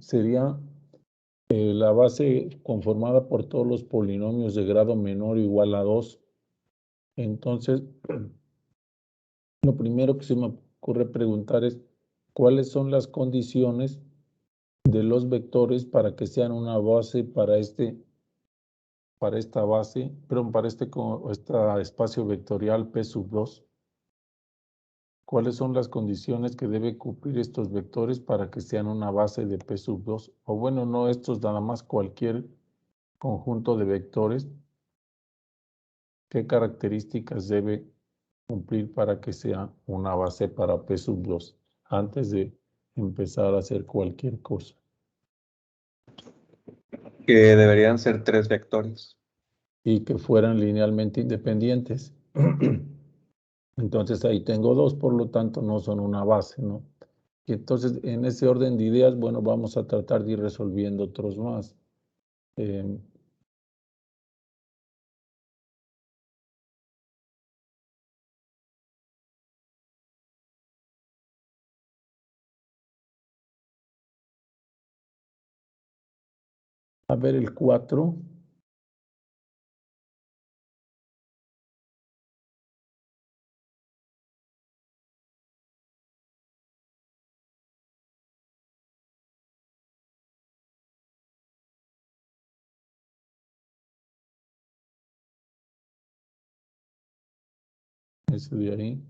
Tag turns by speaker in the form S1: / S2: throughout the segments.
S1: sería la base conformada por todos los polinomios de grado menor o igual a 2. Entonces, lo primero que se me ocurre preguntar es, ¿cuáles son las condiciones de los vectores para que sean una base para esta base, perdón, para este espacio vectorial P sub 2? ¿Cuáles son las condiciones que deben cumplir estos vectores para que sean una base de P sub 2? O bueno, no estos, nada más cualquier conjunto de vectores. ¿Qué características debe cumplir para que sea una base para P sub 2 antes de empezar a hacer cualquier cosa?
S2: Que deberían ser 3 vectores.
S1: Y que fueran linealmente independientes. Entonces ahí tengo 2, por lo tanto no son una base, ¿no? Y entonces en ese orden de ideas, bueno, vamos a tratar de ir resolviendo otros más. A ver el 4. Ese de ahí.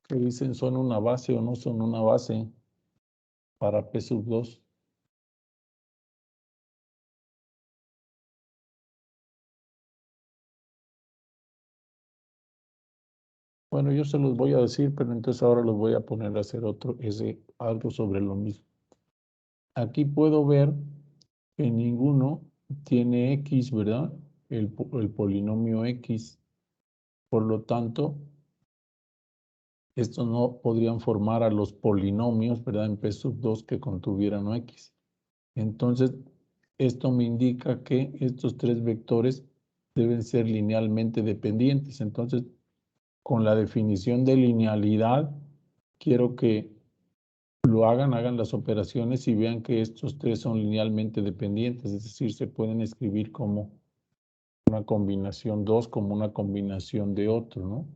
S1: Que dicen son una base o no son una base para P sub 2. Bueno, yo se los voy a decir, pero entonces ahora los voy a poner a hacer algo sobre lo mismo. Aquí puedo ver que ninguno tiene X, ¿verdad? El polinomio X. Por lo tanto, estos no podrían formar a los polinomios, ¿verdad? En P sub 2 que contuvieran X. Entonces, esto me indica que estos 3 vectores deben ser linealmente dependientes. Entonces, con la definición de linealidad, quiero que lo hagan las operaciones y vean que estos 3 son linealmente dependientes, es decir, se pueden escribir como una combinación 2, como una combinación de otro, ¿no?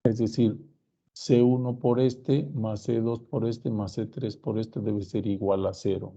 S1: Es decir, C1 por este, más C2 por este, más C3 por este debe ser igual a 0.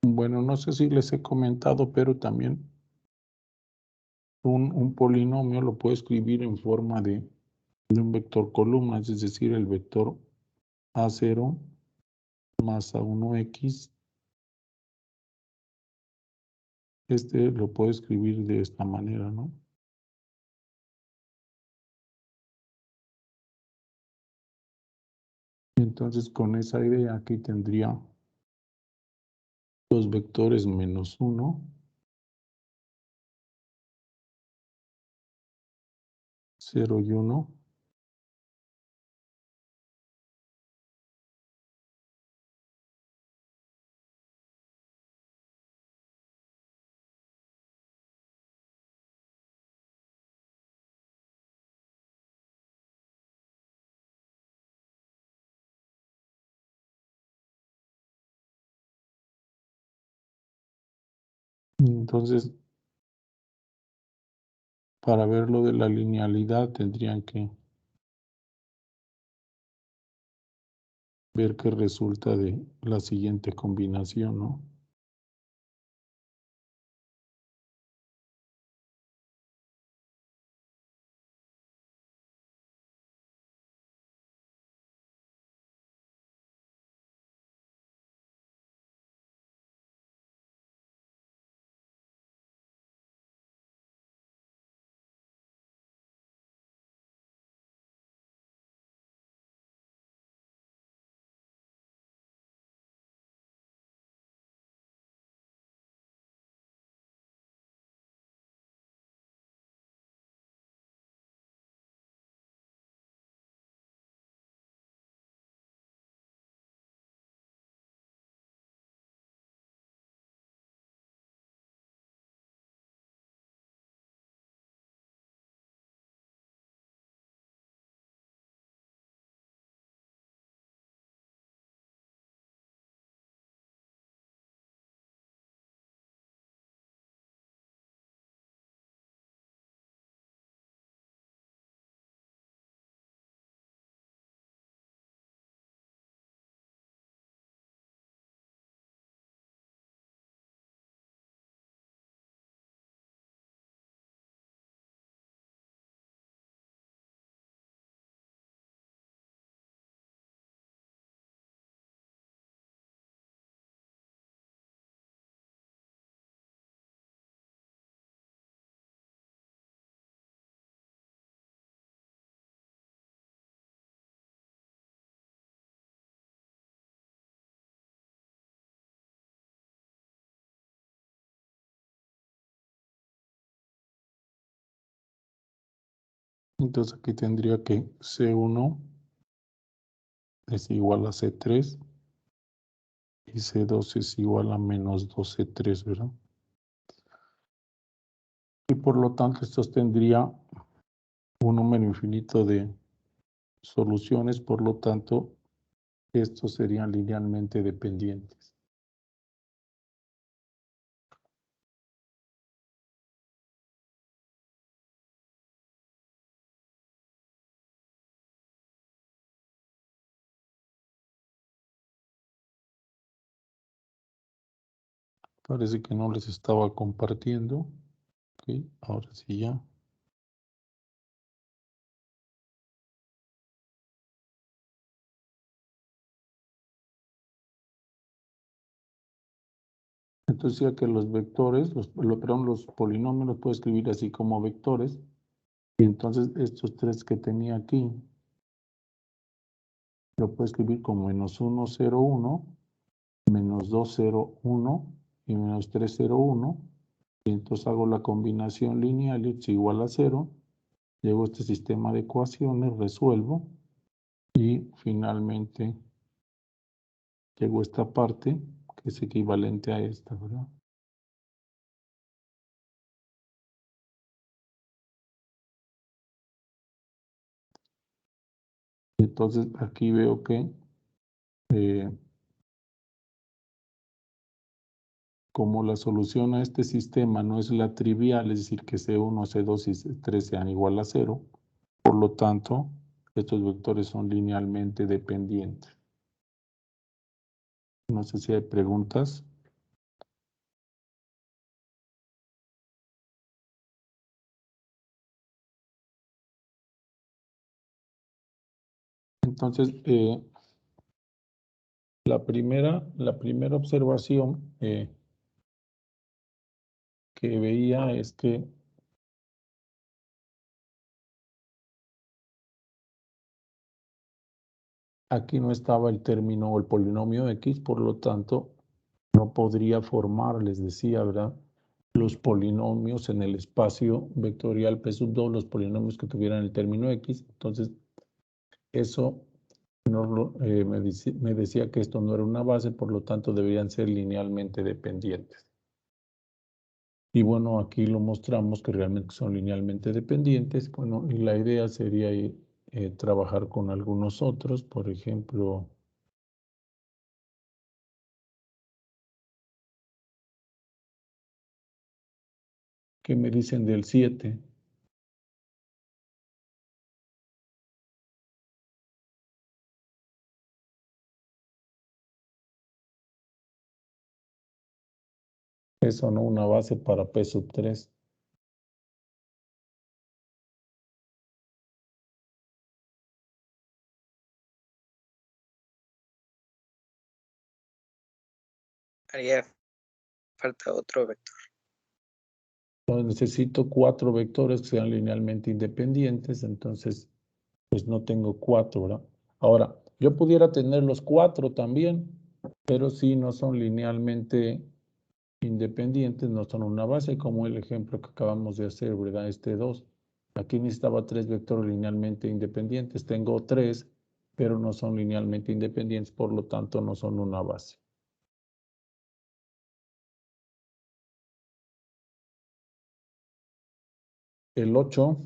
S1: Bueno, no sé si les he comentado, pero también un polinomio lo puedo escribir en forma de un vector columna, es decir, el vector A0 más A1X. Este lo puedo escribir de esta manera, ¿no? Entonces, con esa idea aquí tendría los vectores -1, 0 y 1. Entonces, para ver lo de la linealidad tendrían que ver qué resulta de la siguiente combinación, ¿no? Entonces aquí tendría que C1 es igual a C3 y C2 es igual a -2 C3, ¿verdad? Y por lo tanto, estos tendría un número infinito de soluciones, por lo tanto, estos serían linealmente dependientes. Parece que no les estaba compartiendo. Ok, ahora sí ya. Entonces ya que los vectores, perdón, los polinomios los puedo escribir así como vectores. Y entonces estos tres que tenía aquí, lo puedo escribir como -1, 0, 1, -2, 0, 1 y -3, 0, 1. Y entonces hago la combinación lineal y es igual a 0. Llevo este sistema de ecuaciones, resuelvo y finalmente llego a esta parte que es equivalente a esta, ¿verdad? Entonces aquí veo que como la solución a este sistema no es la trivial, es decir, que C1, C2 y C3 sean igual a 0, por lo tanto, estos vectores son linealmente dependientes. No sé si hay preguntas. Entonces, la primera observación que veía es que aquí no estaba el término o el polinomio x, por lo tanto, no podría formar, les decía, ¿verdad? Los polinomios en el espacio vectorial P sub 2, los polinomios que tuvieran el término x. Entonces, eso me decía que esto no era una base, por lo tanto, deberían ser linealmente dependientes. Y bueno, aquí lo mostramos que realmente son linealmente dependientes. Bueno, y la idea sería trabajar con algunos otros, por ejemplo, ¿qué me dicen del 7? Eso no, una base para P sub 3.
S3: Haría falta otro vector.
S1: Entonces necesito 4 vectores que sean linealmente independientes, entonces pues no tengo 4, ¿verdad? Ahora, yo pudiera tener los 4 también, pero si no son linealmente independientes, no son una base, como el ejemplo que acabamos de hacer, ¿verdad? Este 2. Aquí necesitaba 3 vectores linealmente independientes. Tengo 3, pero no son linealmente independientes, por lo tanto no son una base. El 8.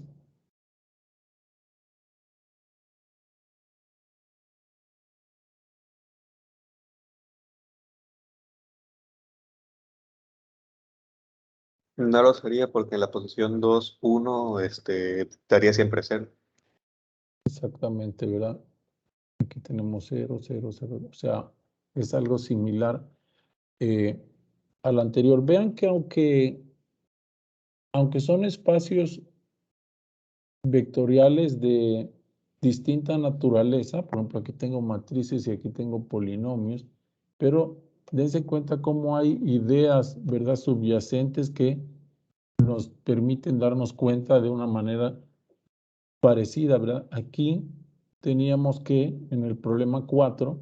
S2: No lo sería porque en la posición 2, 1, daría siempre 0.
S1: Exactamente, ¿verdad? Aquí tenemos 0, 0, 0. O sea, es algo similar al anterior. Vean que aunque son espacios vectoriales de distinta naturaleza, por ejemplo, aquí tengo matrices y aquí tengo polinomios, pero dense cuenta cómo hay ideas, ¿verdad?, subyacentes que nos permiten darnos cuenta de una manera parecida, ¿verdad? Aquí teníamos que, en el problema 4,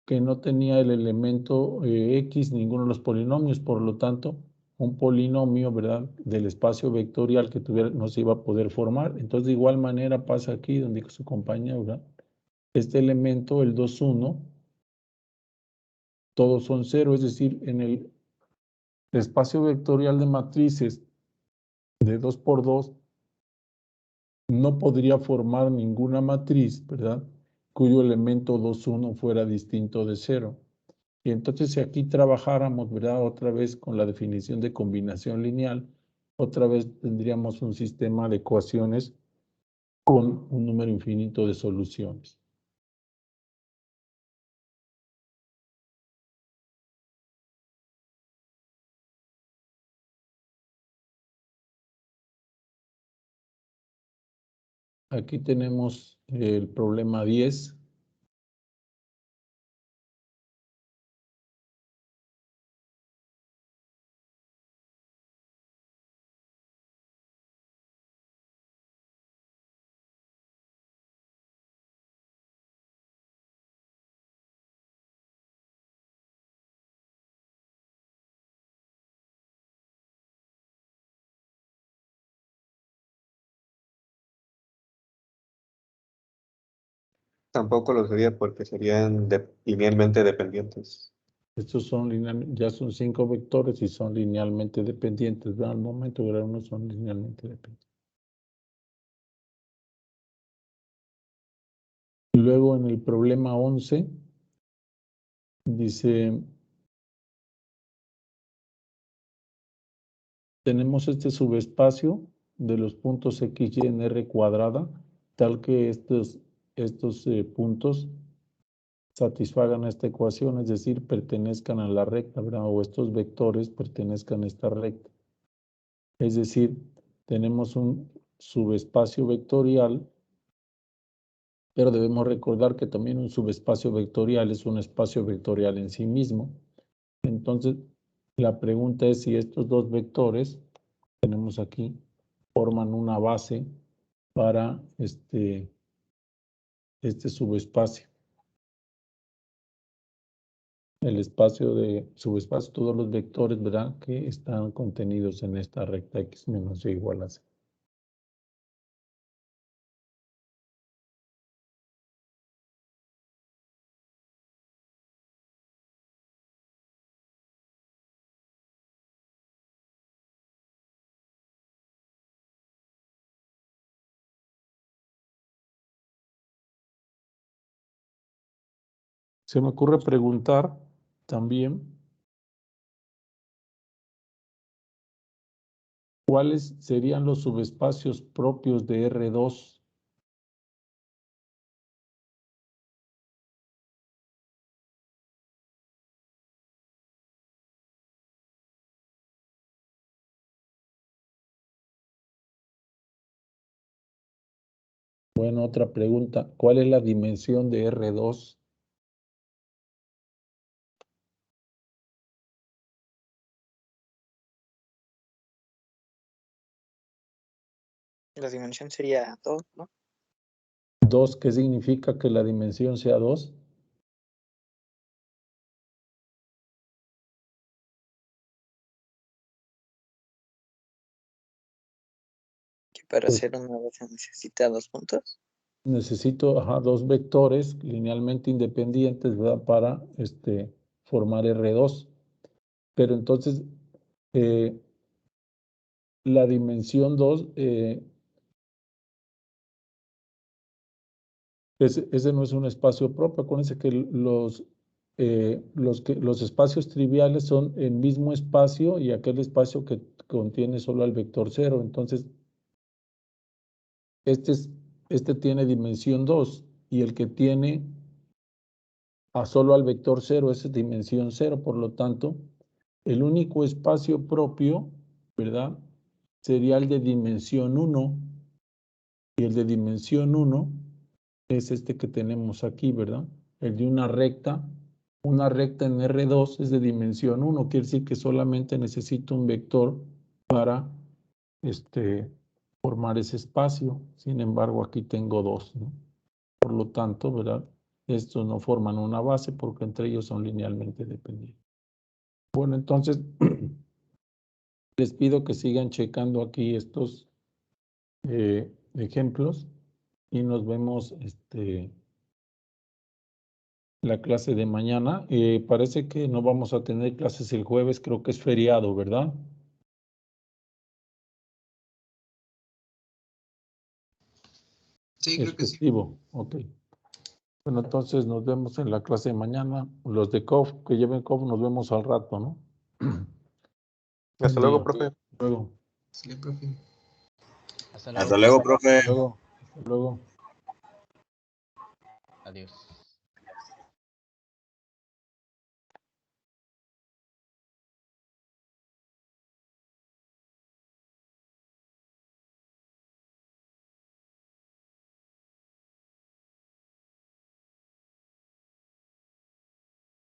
S1: que no tenía el elemento x, ninguno de los polinomios, por lo tanto, un polinomio, ¿verdad?, del espacio vectorial que tuviera no se iba a poder formar. Entonces, de igual manera pasa aquí, donde dijo su compañero, ¿verdad? Este elemento, el 2, 1, todos son 0, es decir, en el espacio vectorial de matrices de 2 por 2, no podría formar ninguna matriz, ¿verdad?, cuyo elemento 2, 1 fuera distinto de 0. Y entonces si aquí trabajáramos, ¿verdad?, otra vez con la definición de combinación lineal, otra vez tendríamos un sistema de ecuaciones con un número infinito de soluciones. Aquí tenemos el problema 10.
S2: Tampoco lo sería porque serían linealmente dependientes.
S1: Estos son ya son 5 vectores y son linealmente dependientes, ¿verdad? Al momento, ¿verdad?, unos son linealmente dependientes. Luego en el problema 11 dice, tenemos este subespacio de los puntos x, y en R cuadrada, tal que estos puntos satisfagan esta ecuación, es decir, pertenezcan a la recta, ¿verdad?, o estos vectores pertenezcan a esta recta. Es decir, tenemos un subespacio vectorial Pero debemos recordar que también un subespacio vectorial es un espacio vectorial en sí mismo. Entonces, la pregunta es si estos dos vectores, tenemos aquí, forman una base para este subespacio. El espacio de subespacio, todos los vectores, ¿verdad?, que están contenidos en esta recta X menos Y igual a C. Se me ocurre preguntar también cuáles serían los subespacios propios de R2. Bueno, otra pregunta, ¿cuál es la dimensión de R2?
S3: La dimensión sería 2, ¿no?
S1: 2, ¿qué significa que la dimensión sea 2?
S3: Que para
S1: Pues
S3: hacer una base necesita 2 puntos.
S1: necesito, dos vectores linealmente independientes, ¿verdad?, para formar R2. Pero entonces, la dimensión 2, ese no es un espacio propio. Acuérdense que los espacios triviales son el mismo espacio y aquel espacio que contiene solo al vector 0. Entonces, este tiene dimensión 2 y el que tiene solo al vector 0 es dimensión 0. Por lo tanto, el único espacio propio, ¿verdad?, sería el de dimensión 1, y el de dimensión 1 es este que tenemos aquí, ¿verdad? El de una recta en R2 es de dimensión 1, quiere decir que solamente necesito un vector para formar ese espacio. Sin embargo, aquí tengo 2, ¿no? Por lo tanto, ¿verdad?, estos no forman una base porque entre ellos son linealmente dependientes. Bueno, entonces les pido que sigan checando aquí estos ejemplos y nos vemos la clase de mañana. Parece que no vamos a tener clases el jueves, creo que es feriado, ¿verdad?
S4: Sí,
S1: Es
S4: creo que sí.
S1: festivo, ok. Bueno, entonces nos vemos en la clase de mañana. Los de COF, que lleven COF, nos vemos al rato, ¿no?
S2: Hasta luego, profe.
S1: Hasta luego.
S4: Sí, profe.
S5: Hasta luego.
S6: Hasta luego, profe.
S1: Hasta luego. Hasta luego.
S5: Adiós.